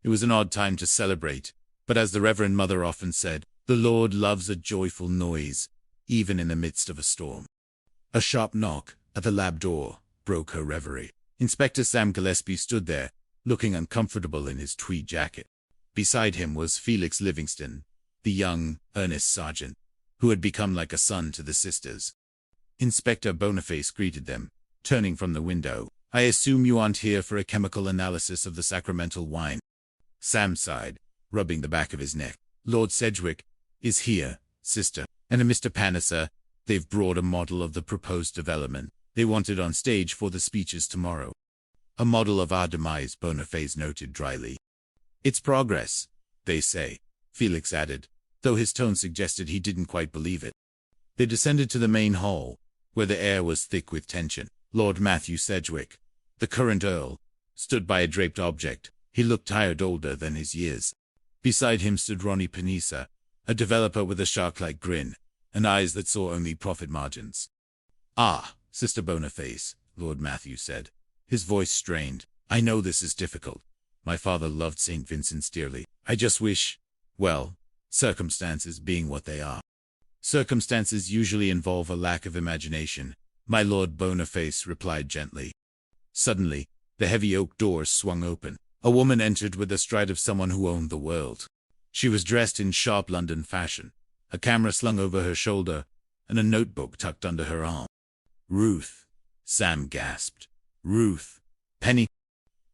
It was an odd time to celebrate, but as the Reverend Mother often said, the Lord loves a joyful noise, even in the midst of a storm. A sharp knock at the lab door broke her reverie. Inspector Sam Gillespie stood there, looking uncomfortable in his tweed jacket. Beside him was Felix Livingston, the young, earnest sergeant, who had become like a son to the sisters. Inspector Boniface greeted them, turning from the window. "I assume you aren't here for a chemical analysis of the sacramental wine." Sam sighed, rubbing the back of his neck. "Lord Sedgwick is here, sister, and a Mr. Palliser. They've brought a model of the proposed development. They want it on stage for the speeches tomorrow." "A model of our demise," Boniface noted dryly. "It's progress, they say," Felix added, though his tone suggested he didn't quite believe it. They descended to the main hall, where the air was thick with tension. Lord Matthew Sedgwick, the current Earl, stood by a draped object. He looked tired, older than his years. Beside him stood Ronnie Panisa, a developer with a shark-like grin, and eyes that saw only profit margins. "Ah, Sister Boniface," Lord Matthew said, his voice strained. "I know this is difficult. My father loved St. Vincent's dearly. I just wish, well, circumstances being what they are." "Circumstances usually involve a lack of imagination," my Lord Boniface replied gently. Suddenly, the heavy oak doors swung open. A woman entered with the stride of someone who owned the world. She was dressed in sharp London fashion, a camera slung over her shoulder, and a notebook tucked under her arm. "Ruth," Sam gasped. "Ruth Penny."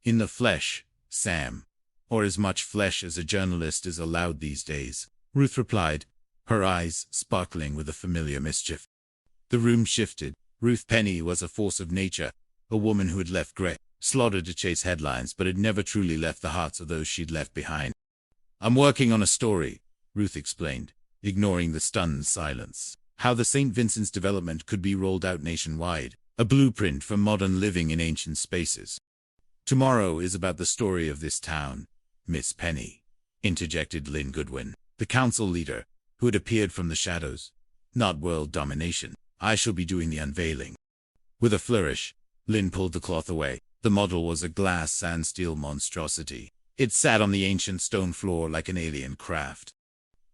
"In the flesh, Sam, or as much flesh as a journalist is allowed these days," Ruth replied, her eyes sparkling with a familiar mischief. The room shifted. Ruth Penny was a force of nature, a woman who had left Grey, slaughtered to chase headlines, but had never truly left the hearts of those she'd left behind. "I'm working on a story," Ruth explained, ignoring the stunned silence. "How the St. Vincent's development could be rolled out nationwide, a blueprint for modern living in ancient spaces." "Tomorrow is about the story of this town, Miss Penny," interjected Lynn Goodwin, the council leader, who had appeared from the shadows. "Not world domination. I shall be doing the unveiling." With a flourish, Lynn pulled the cloth away. The model was a glass and steel monstrosity. It sat on the ancient stone floor like an alien craft.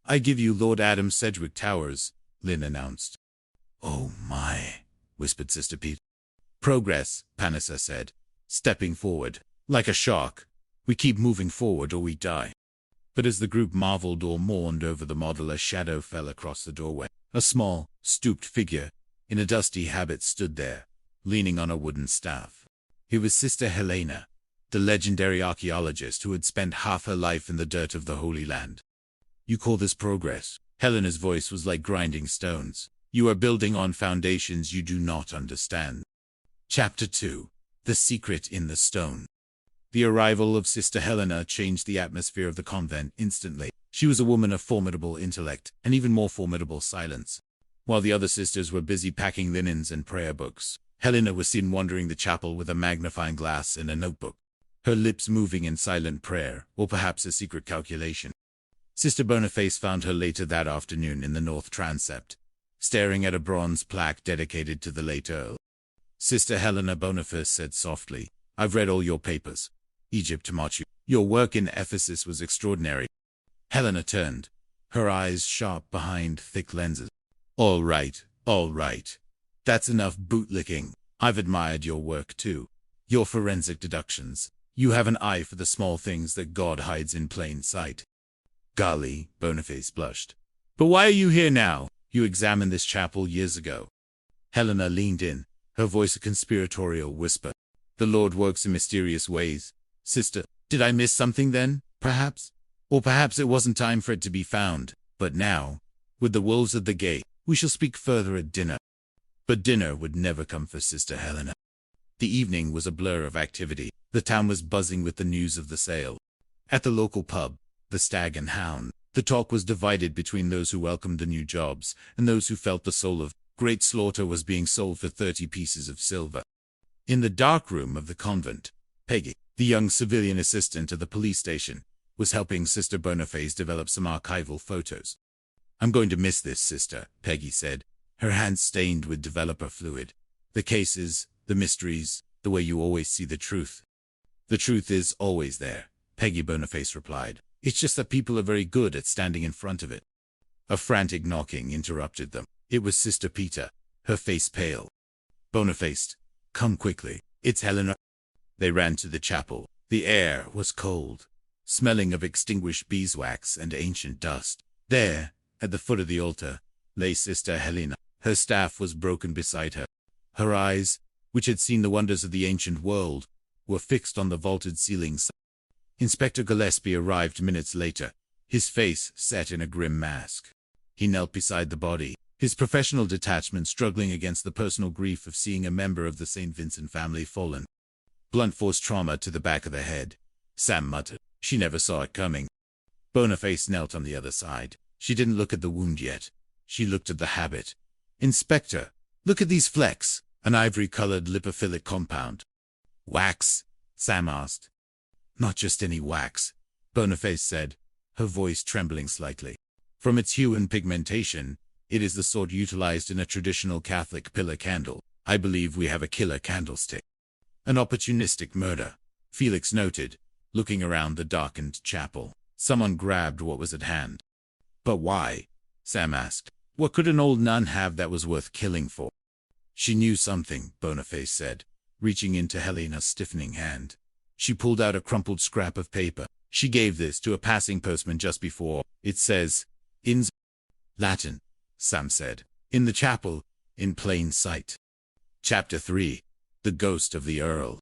"I give you Lord Adam Sedgwick Towers," Lynn announced. "Oh my," whispered Sister Pete. "Progress," Panisa said, stepping forward. "Like a shark, we keep moving forward or we die." But as the group marveled or mourned over the model, a shadow fell across the doorway. A small, stooped figure in a dusty habit stood there, leaning on a wooden staff. It was Sister Helena, the legendary archaeologist who had spent half her life in the dirt of the Holy Land. "You call this progress?" Helena's voice was like grinding stones. "You are building on foundations you do not understand." Chapter 2. The Secret in the Stone. The arrival of Sister Helena changed the atmosphere of the convent instantly. She was a woman of formidable intellect and even more formidable silence. While the other sisters were busy packing linens and prayer books, Helena was seen wandering the chapel with a magnifying glass and a notebook, her lips moving in silent prayer, or perhaps a secret calculation. Sister Boniface found her later that afternoon in the north transept, staring at a bronze plaque dedicated to the late Earl. Sister Helena Boniface said softly, "I've read all your papers. Egypt Machu. Your work in Ephesus was extraordinary." Helena turned, her eyes sharp behind thick lenses. All right. That's enough bootlicking. I've admired your work too. Your forensic deductions. You have an eye for the small things that God hides in plain sight." "Golly," Boniface blushed. "But why are you here now? You examined this chapel years ago." Helena leaned in, her voice a conspiratorial whisper. "The Lord works in mysterious ways. Sister, did I miss something then, perhaps? Or perhaps it wasn't time for it to be found. But now, with the wolves at the gate, we shall speak further at dinner." But dinner would never come for Sister Helena. The evening was a blur of activity. The town was buzzing with the news of the sale. At the local pub, the Stag and Hound, the talk was divided between those who welcomed the new jobs and those who felt the soul of Great Slaughter was being sold for 30 pieces of silver. In the dark room of the convent, Peggy, the young civilian assistant at the police station, was helping Sister Boniface develop some archival photos. "I'm going to miss this, Sister," Peggy said, her hands stained with developer fluid. "The cases, the mysteries, the way you always see the truth." "The truth is always there," Peggy Boniface replied. It's just that people are very good at standing in front of it. A frantic knocking interrupted them. It was Sister Peter, her face pale. Boniface, come quickly. It's Helena. They ran to the chapel. The air was cold, smelling of extinguished beeswax and ancient dust. There, at the foot of the altar, lay Sister Helena. Her staff was broken beside her. Her eyes, which had seen the wonders of the ancient world, were fixed on the vaulted ceilings. Inspector Gillespie arrived minutes later, his face set in a grim mask. He knelt beside the body, his professional detachment struggling against the personal grief of seeing a member of the St. Vincent family fallen. Blunt force trauma to the back of the head, Sam muttered. She never saw it coming. Boniface knelt on the other side. She didn't look at the wound yet. She looked at the habit. Inspector, look at these flecks. An ivory-colored lipophilic compound. Wax? Sam asked. Not just any wax, Boniface said, her voice trembling slightly. From its hue and pigmentation, it is the sort utilized in a traditional Catholic pillar candle. I believe we have a killer candlestick. An opportunistic murder, Felix noted, looking around the darkened chapel. Someone grabbed what was at hand. But why? Sam asked. What could an old nun have that was worth killing for? She knew something, Boniface said, reaching into Helena's stiffening hand. She pulled out a crumpled scrap of paper. She gave this to a passing postman just before. It says, in Latin, Sam said. In the chapel, in plain sight. Chapter 3. The Ghost of the Earl.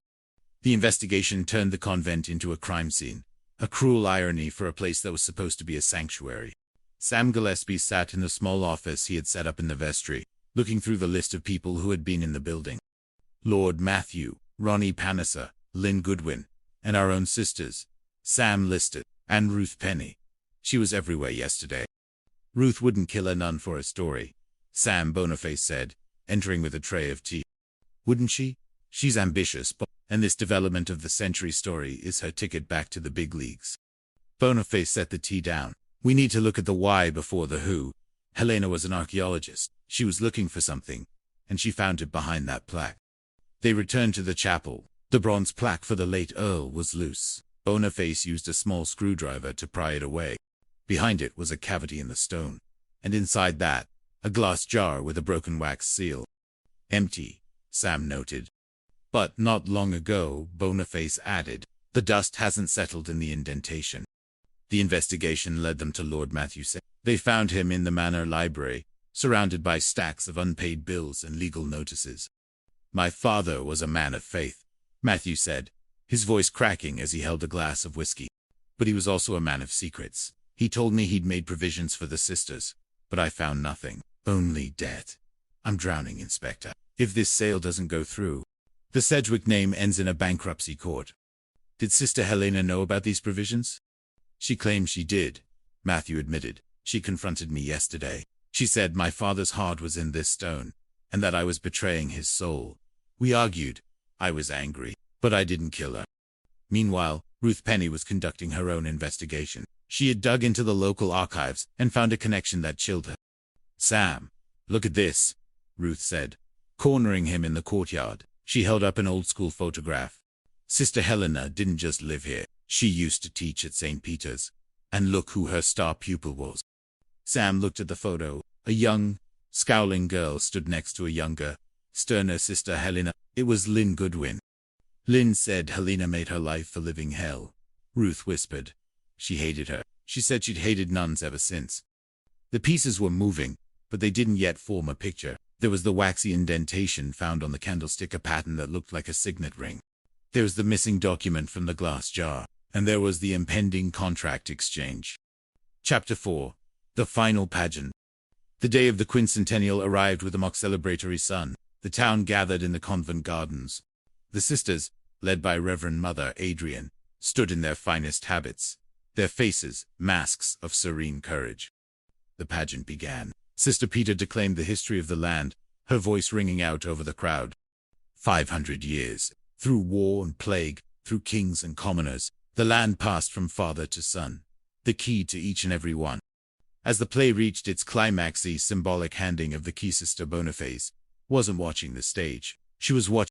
The investigation turned the convent into a crime scene, a cruel irony for a place that was supposed to be a sanctuary. Sam Gillespie sat in the small office he had set up in the vestry, looking through the list of people who had been in the building. Lord Matthew, Ronnie Panessa, Lynn Goodwin, and our own sisters, Sam listed, and Ruth Penny. She was everywhere yesterday. Ruth wouldn't kill a nun for a story, Sam Boniface said, entering with a tray of tea. Wouldn't she? She's ambitious, and this development of the century story is her ticket back to the big leagues. Boniface set the tea down. We need to look at the why before the who. Helena was an archaeologist. She was looking for something, and she found it behind that plaque. They returned to the chapel. The bronze plaque for the late Earl was loose. Boniface used a small screwdriver to pry it away. Behind it was a cavity in the stone, and inside that, a glass jar with a broken wax seal. Empty, Sam noted. But not long ago, Boniface added, the dust hasn't settled in the indentation. The investigation led them to Lord Matthew. They found him in the manor library, surrounded by stacks of unpaid bills and legal notices. My father was a man of faith, Matthew said, his voice cracking as he held a glass of whiskey. But he was also a man of secrets. He told me he'd made provisions for the sisters, but I found nothing. Only debt. I'm drowning, Inspector. If this sale doesn't go through, the Sedgwick name ends in a bankruptcy court. Did Sister Helena know about these provisions? She claims she did, Matthew admitted. She confronted me yesterday. She said my father's heart was in this stone, and that I was betraying his soul. We argued. I was angry, but I didn't kill her. Meanwhile, Ruth Penny was conducting her own investigation. She had dug into the local archives and found a connection that chilled her. Sam, look at this, Ruth said, cornering him in the courtyard. She held up an old-school photograph. Sister Helena didn't just live here. She used to teach at St. Peter's. And look who her star pupil was. Sam looked at the photo. A young, scowling girl stood next to a younger, sterner Sister Helena. It was Lynn Goodwin. Lynn said Helena made her life a living hell. Ruth whispered. She hated her. She said she'd hated nuns ever since. The pieces were moving, but they didn't yet form a picture. There was the waxy indentation found on the candlestick, a pattern that looked like a signet ring. There was the missing document from the glass jar, and there was the impending contract exchange. Chapter 4. The Final Pageant. The day of the quincentennial arrived with a mock celebratory sun. The town gathered in the convent gardens. The sisters, led by Reverend Mother Adrian, stood in their finest habits, their faces masks of serene courage. The pageant began. Sister Peter declaimed the history of the land, her voice ringing out over the crowd. 500 years, through war and plague, through kings and commoners, the land passed from father to son, the key to each and every one. As the play reached its climax, the symbolic handing of the key, Sister Boniface wasn't watching the stage. She was watching